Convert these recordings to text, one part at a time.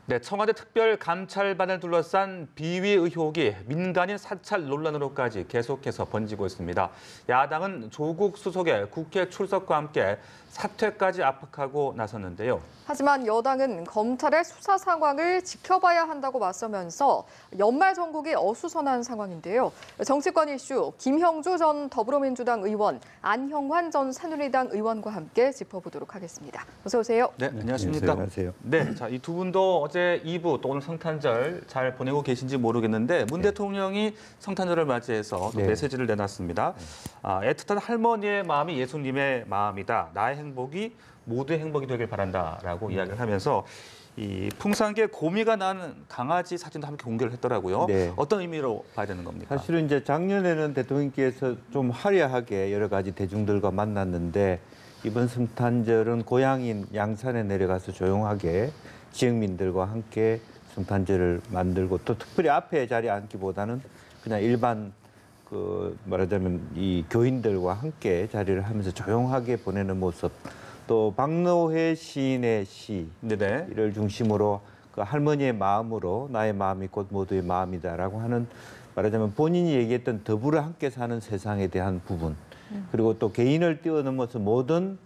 네, 청와대 특별감찰반을 둘러싼 비위 의혹이 민간인 사찰 논란으로까지 계속해서 번지고 있습니다. 야당은 조국 수석의 국회 출석과 함께 사퇴까지 압박하고 나섰는데요. 하지만 여당은 검찰의 수사 상황을 지켜봐야 한다고 맞서면서 연말 정국이 어수선한 상황인데요. 정치권 이슈 김형주 전 더불어민주당 의원, 안형환 전 새누리당 의원과 함께 짚어보도록 하겠습니다. 어서 오세요. 네, 안녕하십니까. 안녕하세요. 네, 자, 이 두 분도 어제 2부 또 오늘 성탄절 잘 보내고 계신지 모르겠는데 문 대통령이 성탄절을 맞이해서 또 메시지를 내놨습니다. 애틋한 할머니의 마음이 예수님의 마음이다. 나의 행복이 모두의 행복이 되길 바란다라고 이야기를 하면서 이 풍산계 고미가 난 강아지 사진도 함께 공개를 했더라고요. 네. 어떤 의미로 봐야 되는 겁니까? 사실은 이제 작년에는 대통령께서 좀 화려하게 여러 가지 대중들과 만났는데 이번 성탄절은 고향인 양산에 내려가서 조용하게 지역민들과 함께 성탄절을 만들고 또 특별히 앞에 자리에 앉기보다는 그냥 일반 말하자면 이 교인들과 함께 자리를 하면서 조용하게 보내는 모습. 또 박노해 시인의 시를 중심으로 그 할머니의 마음으로 나의 마음이 곧 모두의 마음이다라고 하는 말하자면 본인이 얘기했던 더불어 함께 사는 세상에 대한 부분 그리고 또 개인을 뛰어넘어서 모든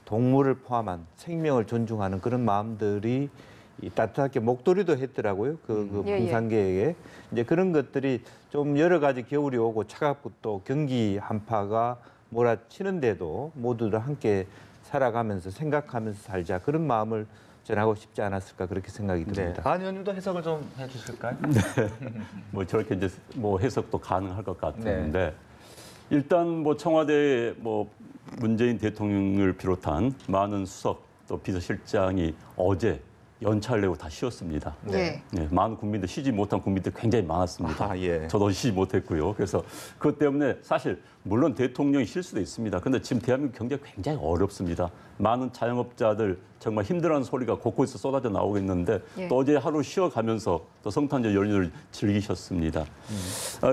동물을 포함한 생명을 존중하는 그런 마음들이 따뜻하게 목도리도 했더라고요. 풍산계에 이제 그런 것들이 좀 여러 가지 겨울이 오고 차갑고 또 경기 한파가 몰아치는데도 모두들 함께 살아가면서 생각하면서 살자 그런 마음을 전하고 싶지 않았을까 그렇게 생각이 듭니다. 안 의원님도 해석을 좀 해주실까요? 네. 뭐 저렇게 이제 뭐 해석도 가능할 것 같은데 일단 뭐 청와대 뭐 문재인 대통령을 비롯한 많은 수석 또 비서실장이 어제 연차를 내고 다 쉬었습니다. 네. 많은 국민들 쉬지 못한 국민들 굉장히 많았습니다. 저도 쉬지 못했고요. 그래서 그것 때문에 사실 물론 대통령이 쉴 수도 있습니다. 그런데 지금 대한민국 경제가 굉장히 어렵습니다. 많은 자영업자들 정말 힘들어하는 소리가 곳곳에서 쏟아져 나오고 있는데 또 어제 하루 쉬어가면서 또 성탄절 연휴를 즐기셨습니다.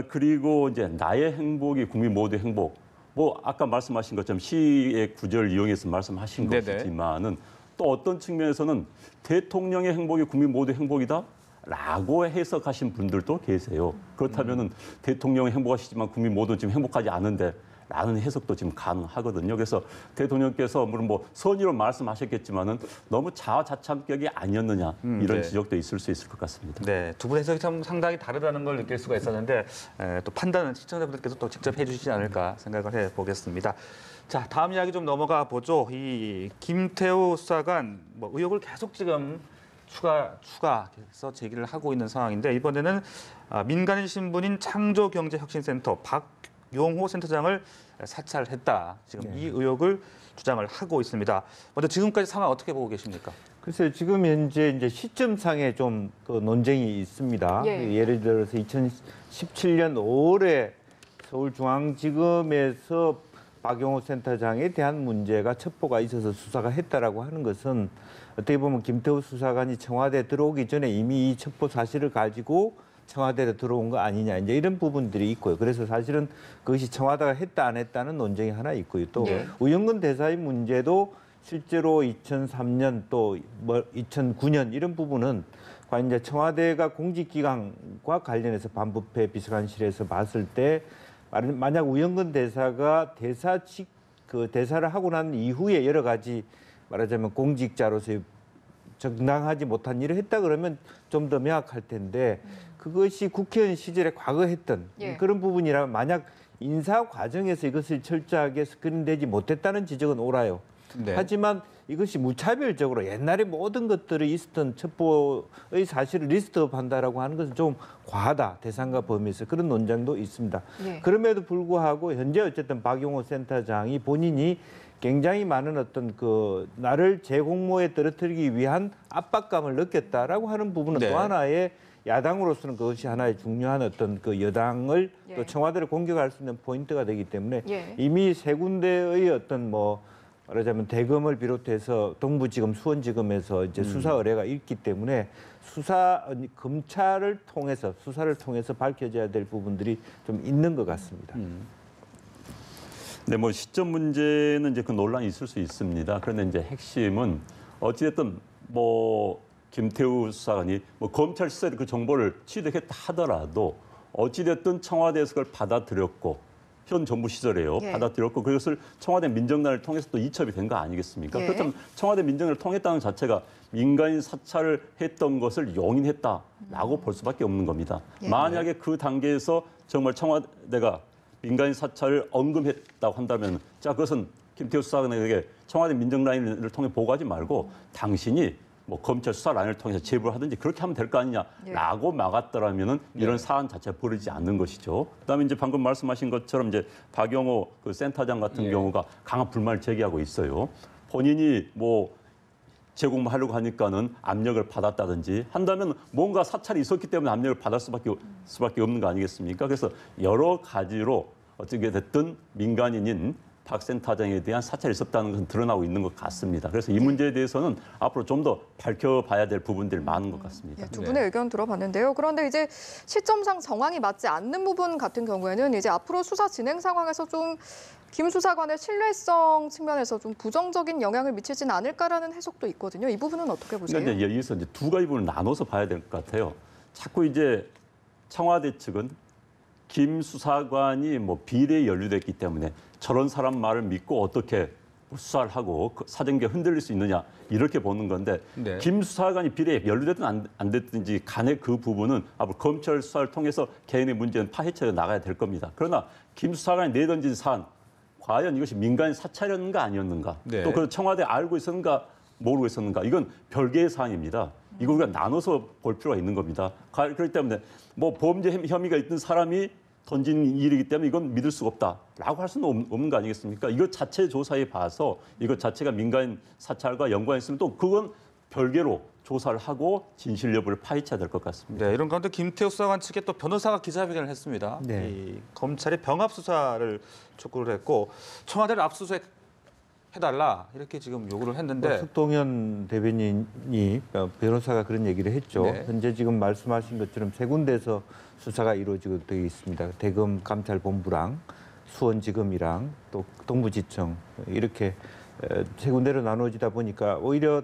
그리고 이제 나의 행복이 국민 모두의 행복. 뭐 아까 말씀하신 것처럼 시의 구절을 이용해서 말씀하신 것이지만은 또 어떤 측면에서는 대통령의 행복이 국민 모두의 행복이다? 라고 해석하신 분들도 계세요. 그렇다면은 대통령은 행복하시지만 국민 모두는 지금 행복하지 않은데 라는 해석도 지금 가능하거든요. 그래서 대통령께서 물론 뭐 선의로 말씀하셨겠지만은 너무 자화자찬격이 아니었느냐 이런 지적도 있을 수 있을 것 같습니다. 네, 두 분의 해석이 참 상당히 다르다는 걸 느낄 수가 있었는데 또 판단은 시청자분들께서 또 직접 해주시지 않을까 생각을 해보겠습니다. 자, 다음 이야기 좀 넘어가 보죠. 이 김태우 수사관 뭐 의혹을 계속 지금 추가해서 제기를 하고 있는 상황인데 이번에는 민간인 신분인 창조경제혁신센터 박용호 센터장을 사찰했다. 지금 이 의혹을 주장을 하고 있습니다. 먼저 지금까지 상황 어떻게 보고 계십니까? 글쎄요, 지금 현재 이제 시점상에 좀 논쟁이 있습니다. 예를 들어서 2017년 5월에 서울중앙지검에서 박용호 센터장에 대한 문제가 첩보가 있어서 수사가 했다라고 하는 것은 어떻게 보면 김태우 수사관이 청와대에 들어오기 전에 이미 이 첩보 사실을 가지고 청와대에 들어온 거 아니냐 이제 이런 부분들이 있고요. 그래서 사실은 그것이 청와대가 했다 안 했다는 논쟁이 하나 있고요. 또 우영근 대사의 문제도 실제로 2003년 또 2009년 이런 부분은 과연 이제 청와대가 공직기강과 관련해서 반부패 비서관실에서 봤을 때 만약 우영근 대사가 대사를 하고 난 이후에 여러 가지 말하자면 공직자로서의 정당하지 못한 일을 했다 그러면 좀 더 명확할 텐데 그것이 국회의원 시절에 과거 했던 그런 부분이라면 만약 인사 과정에서 이것을 철저하게 스크린되지 못했다는 지적은 옳아요. 하지만 이것이 무차별적으로 옛날에 모든 것들이 있었던 첩보의 사실을 리스트업한다라고 하는 것은 좀 과하다. 대상과 범위에서 그런 논쟁도 있습니다. 그럼에도 불구하고 현재 어쨌든 박용호 센터장이 본인이 굉장히 많은 어떤 나를 재공모에 떨어뜨리기 위한 압박감을 느꼈다라고 하는 부분은 또 하나의 야당으로서는 그것이 하나의 중요한 어떤 여당을 또 청와대를 공격할 수 있는 포인트가 되기 때문에 이미 세 군데의 어떤 말하자면 대검을 비롯해서 동부지검, 수원지검에서 이제 수사 의뢰가 있기 때문에 검찰을 통해서 수사를 통해서 밝혀져야 될 부분들이 좀 있는 것 같습니다. 네, 뭐 시점 문제는 이제 그 논란이 있을 수 있습니다. 그런데 이제 핵심은 어찌됐든 뭐 김태우 수사관이 뭐 검찰 시설에 그 정보를 취득했다 하더라도 어찌됐든 청와대에서 그걸 받아들였고 현 정부 시절에요. 예. 받아들였고 그것을 청와대 민정단을 통해서 또 이첩이 된 거 아니겠습니까? 예. 그렇다면 청와대 민정을 통했다는 자체가 민간인 사찰을 했던 것을 용인했다라고 볼 수밖에 없는 겁니다. 예. 만약에 그 단계에서 정말 청와대가 민간인 사찰을 언급했다고 한다면 자 그것은 김태우 수사관에게 청와대 민정라인을 통해 보고하지 말고 당신이 뭐 검찰 수사 라인을 통해서 제보를 하든지 그렇게 하면 될 거 아니냐라고 막았더라면은 이런 사안 자체가 벌어지지 않는 것이죠. 그다음에 이제 방금 말씀하신 것처럼 이제 박영호 그 센터장 같은 경우가 강한 불만을 제기하고 있어요. 본인이 뭐 제공하려고 하니까는 압력을 받았다든지 한다면 뭔가 사찰이 있었기 때문에 압력을 받을 수밖에 없는 거 아니겠습니까? 그래서 여러 가지로 어떻게 됐든 민간인인 박 센터장에 대한 사찰이 있었다는 것은 드러나고 있는 것 같습니다. 그래서 이 문제에 대해서는 앞으로 좀 더 밝혀봐야 될 부분들이 많은 것 같습니다. 두 분의 의견 들어봤는데요. 그런데 이제 시점상 정황이 맞지 않는 부분 같은 경우에는 이제 앞으로 수사 진행 상황에서 좀 김 수사관의 신뢰성 측면에서 좀 부정적인 영향을 미치지는 않을까라는 해석도 있거든요. 이 부분은 어떻게 보세요? 그러니까 이제 여기서 이제 두 가지 부분을 나눠서 봐야 될 것 같아요. 자꾸 이제 청와대 측은 김 수사관이 뭐 비리에 연루됐기 때문에 저런 사람 말을 믿고 어떻게 수사를 하고 사정기가 흔들릴 수 있느냐 이렇게 보는 건데 네. 김 수사관이 비리에 연루됐든 안 됐든지 간에 그 부분은 앞으로 검찰 수사를 통해서 개인의 문제는 파헤쳐 나가야 될 겁니다. 그러나 김 수사관이 내던진 사안 과연 이것이 민간인 사찰이었는가 아니었는가 네. 또 그 청와대 알고 있었는가 모르고 있었는가 이건 별개의 사안입니다. 이거 우리가 나눠서 볼 필요가 있는 겁니다. 그렇기 때문에 뭐 범죄 혐의가 있던 사람이 던진 일이기 때문에 이건 믿을 수가 없다라고 할 수는 없는 거 아니겠습니까? 이것 자체 조사해 봐서 이것 자체가 민간인 사찰과 연관이 있으면 또 그건 별개로 조사를 하고 진실 여부를 파헤쳐야 될 것 같습니다. 네, 이런 가운데 김태우 수사관 측에 또 변호사가 기자회견을 했습니다. 네. 이 검찰의 병합 수사를 촉구를 했고 청와대를 압수수색 해달라 이렇게 지금 요구를 했는데 석동현 대변인이 변호사가 그런 얘기를 했죠. 네. 현재 지금 말씀하신 것처럼 세 군데에서 수사가 이루어지고 되어 있습니다. 대검 감찰본부랑 수원지검이랑 또 동부지청 이렇게 세 군데로 나눠지다 보니까 오히려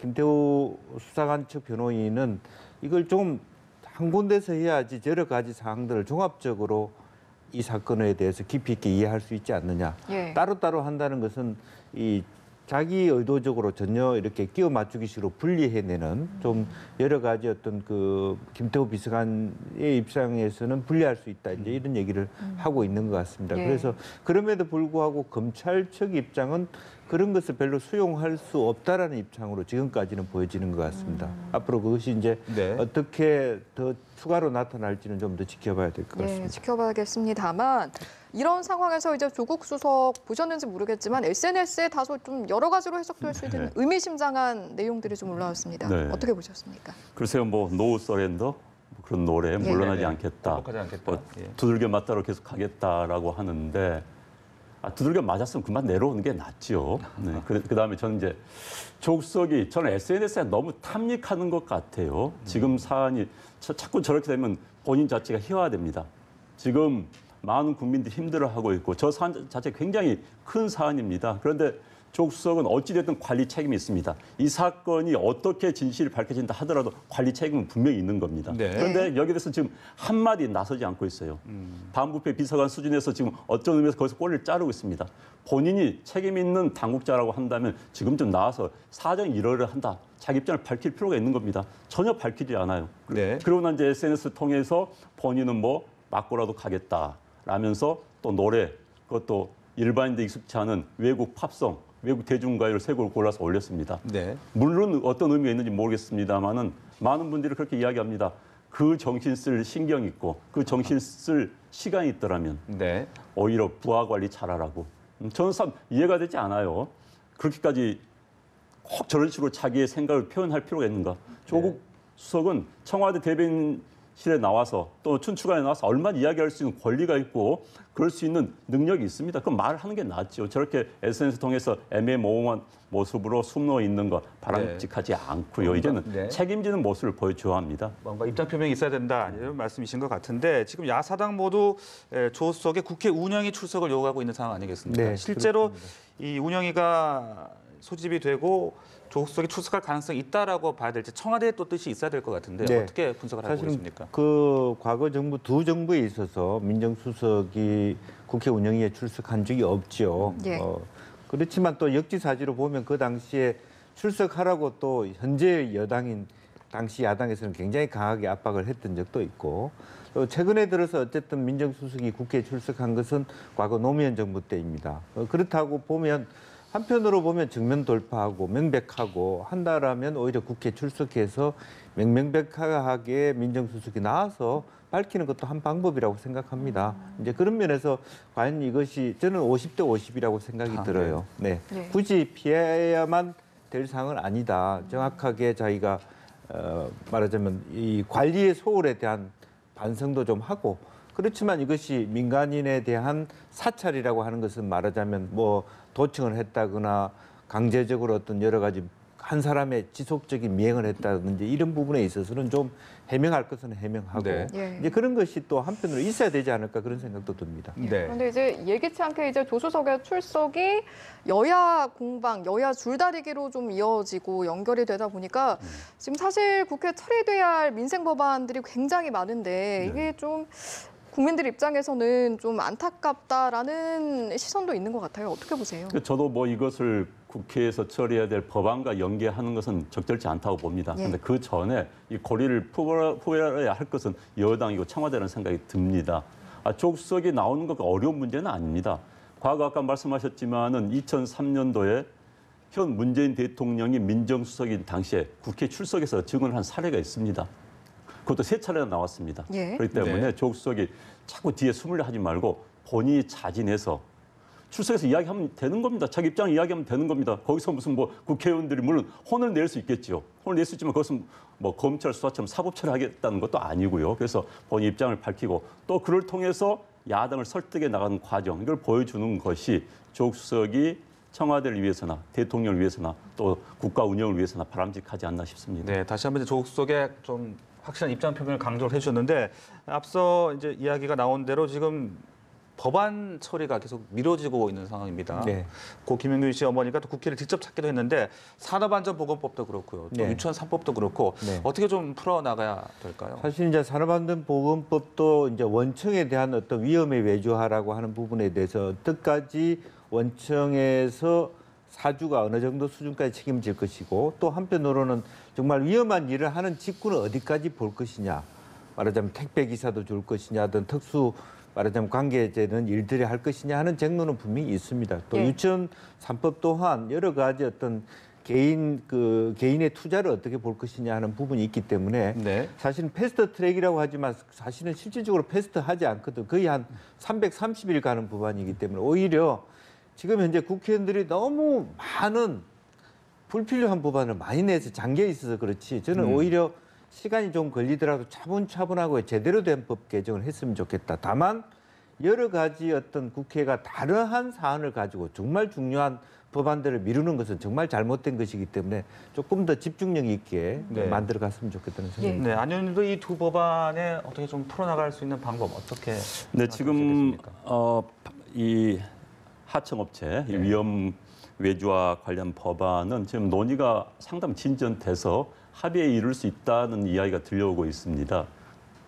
김태우 수사관 측 변호인은 이걸 좀 한 군데서 해야지 여러 가지 사항들을 종합적으로 이 사건에 대해서 깊이 있게 이해할 수 있지 않느냐. 예. 따로따로 한다는 것은 이 자기 의도적으로 전혀 이렇게 끼워 맞추기식으로 분리해내는 좀 여러 가지 어떤 그 김태우 비서관의 입장에서는 분리할 수 있다. 이제 이런 얘기를 하고 있는 것 같습니다. 예. 그래서 그럼에도 불구하고 검찰 측 입장은 그런 것을 별로 수용할 수 없다라는 입장으로 지금까지는 보여지는 것 같습니다. 앞으로 그것이 이제 네. 어떻게 더 추가로 나타날지는 좀 더 지켜봐야 될 것 같습니다. 예, 지켜봐야겠습니다만 이런 상황에서 이제 조국 수석 보셨는지 모르겠지만 SNS에 다소 좀 여러 가지로 해석될 수 있는 의미심장한 내용들이 좀 올라왔습니다. 네. 어떻게 보셨습니까? 글쎄요, 뭐 노 서렌더 그런 노래 물러나지 네. 않겠다, 극복하지 않겠다. 뭐 예. 두들겨 맞다로 계속 가겠다라고 하는데 두들겨 맞았으면 그만 내려오는 게 낫죠. 네. 그다음에 저는 이제 조국석이 저는 SNS에 너무 탐닉하는 것 같아요. 지금 사안이 자꾸 저렇게 되면 본인 자체가 희화화됩니다. 지금 많은 국민들이 힘들어하고 있고 저 사안 자체 굉장히 큰 사안입니다. 그런데 조국 수석은 어찌됐든 관리 책임이 있습니다. 이 사건이 어떻게 진실이 밝혀진다 하더라도 관리 책임은 분명히 있는 겁니다. 네. 그런데 여기에 대해서 지금 한마디 나서지 않고 있어요. 반부패 비서관 수준에서 지금 어떤 의미에서 거기서 꼬리를 자르고 있습니다. 본인이 책임 있는 당국자라고 한다면 지금 좀 나와서 사정 일어를 한다. 자기 입장을 밝힐 필요가 있는 겁니다. 전혀 밝히지 않아요. 네. 그러고 난 이제 SNS를 통해서 본인은 뭐 맞고라도 가겠다라면서 또 노래 그것도 일반인들 익숙치 않은 외국 팝송 외국 대중가요를 세 곡을 골라서 올렸습니다. 네. 물론 어떤 의미가 있는지 모르겠습니다만은 많은 분들이 그렇게 이야기합니다. 그 정신 쓸 신경 있고 그 정신 쓸 시간이 있더라면 네. 오히려 부하 관리 잘하라고. 저는 참 이해가 되지 않아요. 그렇게까지 꼭 저런 식으로 자기의 생각을 표현할 필요가 있는가. 조국 수석은 청와대 대변인실에 나와서 또 춘추관에 나와서 얼마나 이야기할 수 있는 권리가 있고 그럴 수 있는 능력이 있습니다. 그럼 말을 하는 게 낫죠. 저렇게 SNS 통해서 애매모호한 모습으로 숨어 있는 것 바람직하지 않고요. 이제는 네. 책임지는 모습을 보여줘야 합니다. 뭔가 입장 표명이 있어야 된다 이런 말씀이신 것 같은데 지금 야사당 모두 조 수석의 국회 운영위 출석을 요구하고 있는 상황 아니겠습니까? 네, 실제로 그렇습니다. 이 운영위가 소집이 되고 조국석이 출석할 가능성이 있다라고 봐야 될지 청와대에 또 뜻이 있어야 될 것 같은데 네. 어떻게 분석을 하고 있습니까? 그 과거 정부 두 정부에 있어서 민정수석이 국회 운영위에 출석한 적이 없죠. 예. 그렇지만 또 역지사지로 보면 그 당시에 출석하라고 또 현재 여당인 당시 야당에서는 굉장히 강하게 압박을 했던 적도 있고 또 최근에 들어서 어쨌든 민정수석이 국회에 출석한 것은 과거 노무현 정부 때입니다. 그렇다고 보면 한편으로 보면 정면 돌파하고 명백하고 한다라면 오히려 국회 출석해서 명명백하게 민정수석이 나와서 밝히는 것도 한 방법이라고 생각합니다. 이제 그런 면에서 과연 이것이 저는 50대 50이라고 생각이 들어요. 네. 네. 굳이 피해야만 될 사항은 아니다. 정확하게 자기가 말하자면 이 관리의 소홀에 대한 반성도 좀 하고 그렇지만 이것이 민간인에 대한 사찰이라고 하는 것은 말하자면 뭐 도청을 했다거나 강제적으로 어떤 여러 가지 한 사람의 지속적인 미행을 했다든지 이런 부분에 있어서는 좀 해명할 것은 해명하고 네. 예. 이제 그런 것이 또 한편으로 있어야 되지 않을까 그런 생각도 듭니다. 네. 그런데 이제 예기치 않게 이제 조수석의 출석이 여야 공방, 여야 줄다리기로 좀 이어지고 연결이 되다 보니까 지금 사실 국회 처리돼야 할 민생 법안들이 굉장히 많은데 이게 좀 국민들 입장에서는 좀 안타깝다라는 시선도 있는 것 같아요. 어떻게 보세요? 저도 뭐 이것을 국회에서 처리해야 될 법안과 연계하는 것은 적절치 않다고 봅니다. 그런데 그 전에 이 고리를 풀어야 할 것은 여당이고 청와대라는 생각이 듭니다. 조국석이 나오는 것가 어려운 문제는 아닙니다. 과거 아까 말씀하셨지만은 2003년도에 현 문재인 대통령이 민정수석인 당시에 국회 출석해서 증언을 한 사례가 있습니다. 그것도 3차례나 나왔습니다. 예. 그렇기 때문에 조국석이 자꾸 뒤에 숨으려 하지 말고 본인이 자진해서 출석해서 이야기하면 되는 겁니다. 자기 입장을 이야기하면 되는 겁니다. 거기서 무슨 뭐 국회의원들이 물론 혼을 낼 수 있겠죠. 혼을 낼 수 있지만 그것은 뭐 검찰 수사처럼 사법 처리하겠다는 것도 아니고요. 그래서 본인 입장을 밝히고 또 그를 통해서 야당을 설득해 나가는 과정 이걸 보여주는 것이 조국석이 청와대를 위해서나 대통령을 위해서나 또 국가 운영을 위해서나 바람직하지 않나 싶습니다. 네, 다시 한번 이제 조국석의 좀 확실한 입장 표명을 강조를 해주셨는데 앞서 이제 이야기가 나온 대로 지금 법안 처리가 계속 미뤄지고 있는 상황입니다. 네. 고 김영균 씨 어머니가 또 국회를 직접 찾기도 했는데 산업안전보건법도 그렇고요, 또 네. 유치원 3법도 그렇고 네. 어떻게 좀 풀어 나가야 될까요? 사실 이제 산업안전보건법도 이제 원청에 대한 어떤 위험의 외주화라고 하는 부분에 대해서 어떻게까지 원청에서 사주가 어느 정도 수준까지 책임질 것이고 또 한편으로는 정말 위험한 일을 하는 직군은 어디까지 볼 것이냐 말하자면 택배기사도 줄 것이냐든 특수 말하자면 관계되는 일들이 할 것이냐 하는 쟁론은 분명히 있습니다. 또 예. 유치원 3법 또한 여러 가지 어떤 개인의 투자를 어떻게 볼 것이냐 하는 부분이 있기 때문에 네. 사실은 패스트 트랙이라고 하지만 사실은 실질적으로 패스트하지 않거든. 거의 한 330일 가는 법안이기 때문에 오히려 지금 현재 국회의원들이 너무 많은 불필요한 법안을 많이 내서 잠겨 있어서 그렇지 저는 오히려 시간이 좀 걸리더라도 차분차분하고 제대로 된 법 개정을 했으면 좋겠다. 다만 여러 가지 어떤 국회가 다르한 사안을 가지고 정말 중요한 법안들을 미루는 것은 정말 잘못된 것이기 때문에 조금 더 집중력 있게 네. 만들어 갔으면 좋겠다는 생각입니다. 네, 안 의원님도 이 두 법안에 어떻게 좀 풀어나갈 수 있는 방법 어떻게 네, 지금 생각하시겠습니까? 이 하청업체 이 위험 외주와 관련 법안은 지금 논의가 상당히 진전돼서 합의에 이를 수 있다는 이야기가 들려오고 있습니다.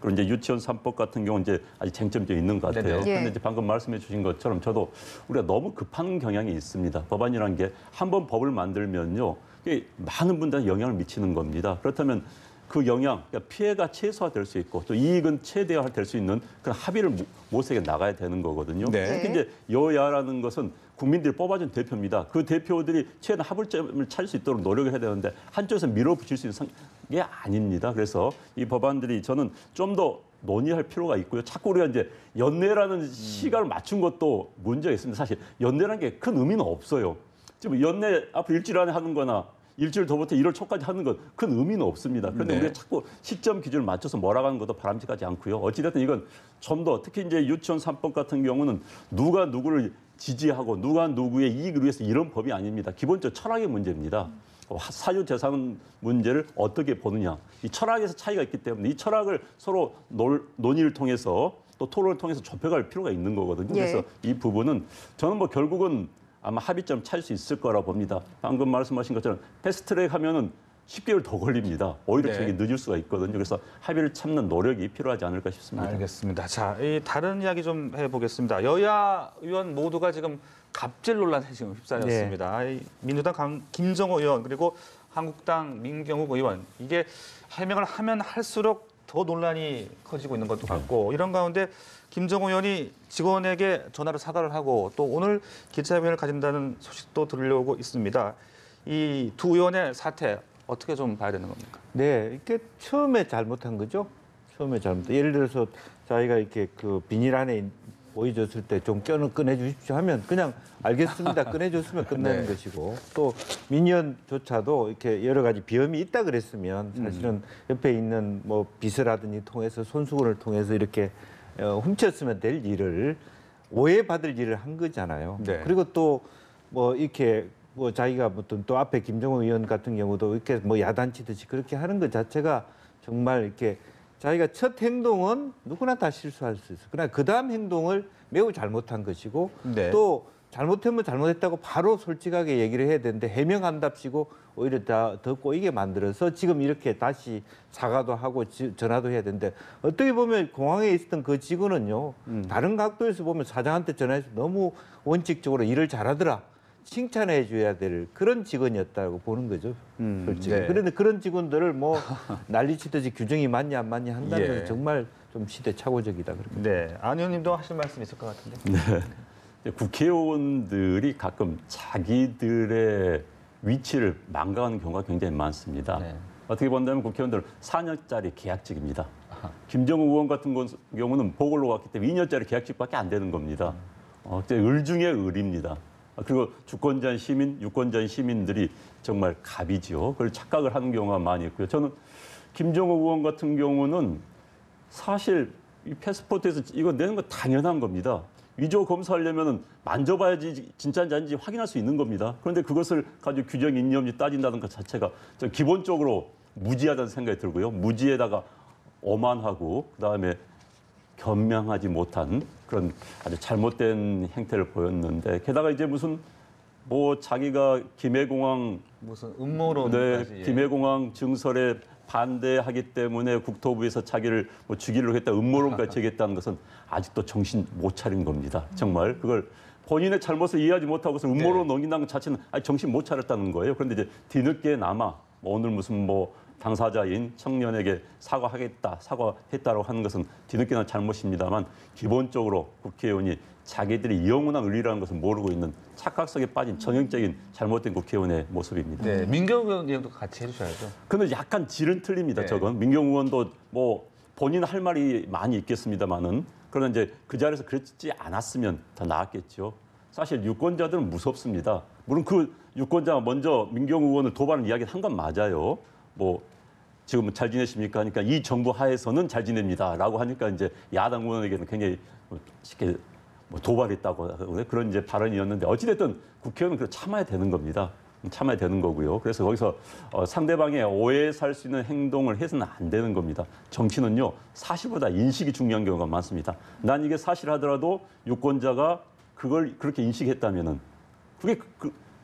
그리고 이제 유치원 3법 같은 경우는 이제 아직 쟁점이 있는 것 같아요. 네네. 그런데 예. 이제 방금 말씀해 주신 것처럼 저도 우리가 너무 급한 경향이 있습니다. 법안이라는 게 한 번 법을 만들면요. 이게 많은 분들한테 영향을 미치는 겁니다. 그렇다면 그 영향, 그러니까 피해가 최소화될 수 있고 또 이익은 최대화될 수 있는 그런 합의를 모색해 나가야 되는 거거든요. 네. 특히 이제 여야라는 것은 국민들이 뽑아준 대표입니다. 그 대표들이 최대한 합의점을 찾을 수 있도록 노력을 해야 되는데 한쪽에서 밀어붙일 수 있는 게 아닙니다. 그래서 이 법안들이 저는 좀 더 논의할 필요가 있고요. 자꾸 우리가 이제 연내라는 시간을 맞춘 것도 문제가 있습니다. 사실 연내라는 게 큰 의미는 없어요. 지금 연내 앞으로 일주일 안에 하는 거나 일주일 더부터 1월 초까지 하는 건 큰 의미는 없습니다. 그런데 네. 우리가 자꾸 시점 기준을 맞춰서 몰아가는 것도 바람직하지 않고요. 어찌됐든 이건 좀 더 특히 이제 유치원 3법 같은 경우는 누가 누구를 지지하고 누가 누구의 이익을 위해서 이런 법이 아닙니다. 기본적 철학의 문제입니다. 사유재산 문제를 어떻게 보느냐. 이 철학에서 차이가 있기 때문에 이 철학을 서로 논의를 통해서 또 토론을 통해서 좁혀갈 필요가 있는 거거든요. 예. 그래서 이 부분은 저는 뭐 결국은 아마 합의점 찾을 수 있을 거라고 봅니다. 방금 말씀하신 것처럼 패스트트랙 하면은 10개월 더 걸립니다. 오히려 네. 되게 늦을 수가 있거든요. 그래서 합의를 찾는 노력이 필요하지 않을까 싶습니다. 알겠습니다. 자, 이 다른 이야기 좀 해보겠습니다. 여야 의원 모두가 지금 갑질 논란에 지금 휩싸였습니다. 이 민주당 김정호 의원 그리고 한국당 민경욱 의원 이게 해명을 하면 할수록 더 논란이 커지고 있는 것도 같고 이런 가운데 김정호 의원이 직원에게 전화로 사과를 하고 또 오늘 기자회견을 가진다는 소식도 들려오고 있습니다. 이 두 의원의 사태 어떻게 좀 봐야 되는 겁니까? 네, 이게 처음에 잘못한 거죠. 처음에 잘못. 예를 들어서 자기가 이렇게 그 비닐 안에 보여줬을 때 좀 꺼내주십시오 하면 그냥 알겠습니다. 꺼내줬으면 끝나는 네. 것이고 또 민의원조차도 이렇게 여러 가지 비염이 있다 그랬으면 사실은 옆에 있는 뭐 비서라든지 통해서 손수건을 통해서 이렇게 훔쳤으면 될 일을 오해받을 일을 한 거잖아요. 네. 그리고 또 뭐 이렇게 뭐 자기가 어떤 또 앞에 김정은 의원 같은 경우도 이렇게 뭐 야단치듯이 그렇게 하는 것 자체가 정말 이렇게 자기가 첫 행동은 누구나 다 실수할 수 있어요. 그러나 그 다음 행동을 매우 잘못한 것이고 네. 또 잘못하면 잘못했다고 바로 솔직하게 얘기를 해야 되는데 해명한답시고 오히려 더 꼬이게 만들어서 지금 이렇게 다시 사과도 하고 전화도 해야 되는데 어떻게 보면 공항에 있었던 그 직원은요. 다른 각도에서 보면 사장한테 전화해서 너무 원칙적으로 일을 잘하더라. 칭찬해 줘야 될 그런 직원이었다고 보는 거죠. 솔직히. 네. 그런데 그런 직원들을 뭐 난리치듯이 규정이 맞냐 안 맞냐 한다는 예. 것은 정말 좀 시대착오적이다. 그렇게. 네, 안 의원님도 하실 말씀 있을 것 같은데. 네. 국회의원들이 가끔 자기들의 위치를 망각하는 경우가 굉장히 많습니다. 네. 어떻게 본다면 국회의원들은 4년짜리 계약직입니다. 김정우 의원 같은 경우는 보궐로 갔기 때문에 2년짜리 계약직밖에 안 되는 겁니다. 을 중에 을입니다. 그리고 주권자인 시민, 유권자인 시민들이 정말 갑이지요. 그걸 착각을 하는 경우가 많이 있고요. 저는 김정우 의원 같은 경우는 사실 이 패스포트에서 이거 내는 거 당연한 겁니다. 위조 검사하려면 만져봐야지 진짜인지 아닌지 확인할 수 있는 겁니다. 그런데 그것을 가지고 규정이 있니 없니 따진다는 것 자체가 좀 기본적으로 무지하다는 생각이 들고요. 무지에다가 오만하고 그다음에 겸명하지 못한 그런 아주 잘못된 행태를 보였는데 게다가 이제 무슨 뭐 자기가 김해공항 무슨 음모론까지. 네, 김해공항 증설에 반대하기 때문에 국토부에서 자기를 뭐 죽이려고 했다 음모론까지 제기했다는 것은 아직도 정신 못 차린 겁니다. 정말 그걸 본인의 잘못을 이해하지 못하고서 음모론 네. 넘긴다는 것 자체는 아직 정신 못 차렸다는 거예요. 그런데 이제 뒤늦게나마 뭐 오늘 무슨 뭐 당사자인 청년에게 사과했다라고 하는 것은 뒤늦게나 잘못입니다만 기본적으로 국회의원이 자기들이 영원한 의리라는 것을 모르고 있는 착각성에 빠진 전형적인 잘못된 국회의원의 모습입니다. 네, 민경욱 의원님도 같이 해주셔야죠. 근데 약간 질은 틀립니다. 네. 저건 민경욱 의원도 뭐 본인 할 말이 많이 있겠습니다만은 그러나 이제 그 자리에서 그랬지 않았으면 더 나았겠죠. 사실 유권자들은 무섭습니다. 물론 그 유권자가 먼저 민경욱 의원을 도발하는 이야기를 한 건 맞아요. 뭐 지금 잘 지내십니까? 하니까 이 정부 하에서는 잘 지냅니다라고 하니까 이제 야당 의원에게는 굉장히 쉽게 뭐 도발했다고 그런 이제 발언이었는데 어찌됐든 국회의원은 그 참아야 되는 겁니다. 참아야 되는 거고요. 그래서 거기서 상대방의 오해에 살 수 있는 행동을 해서는 안 되는 겁니다. 정치는요 사실보다 인식이 중요한 경우가 많습니다. 난 이게 사실하더라도 유권자가 그걸 그렇게 인식했다면은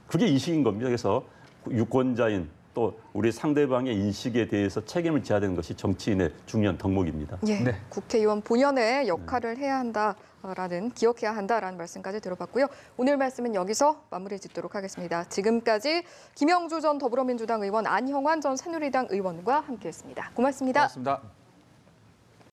그게 인식인 겁니다. 그래서 유권자인 또 우리 상대방의 인식에 대해서 책임을 져야 되는 것이 정치인의 중요한 덕목입니다. 예, 네. 국회의원 본연의 역할을 해야 한다라는 기억해야 한다라는 말씀까지 들어봤고요. 오늘 말씀은 여기서 마무리 짓도록 하겠습니다. 지금까지 김영주 전 더불어민주당 의원, 안형환 전 새누리당 의원과 함께했습니다. 고맙습니다. 고맙습니다.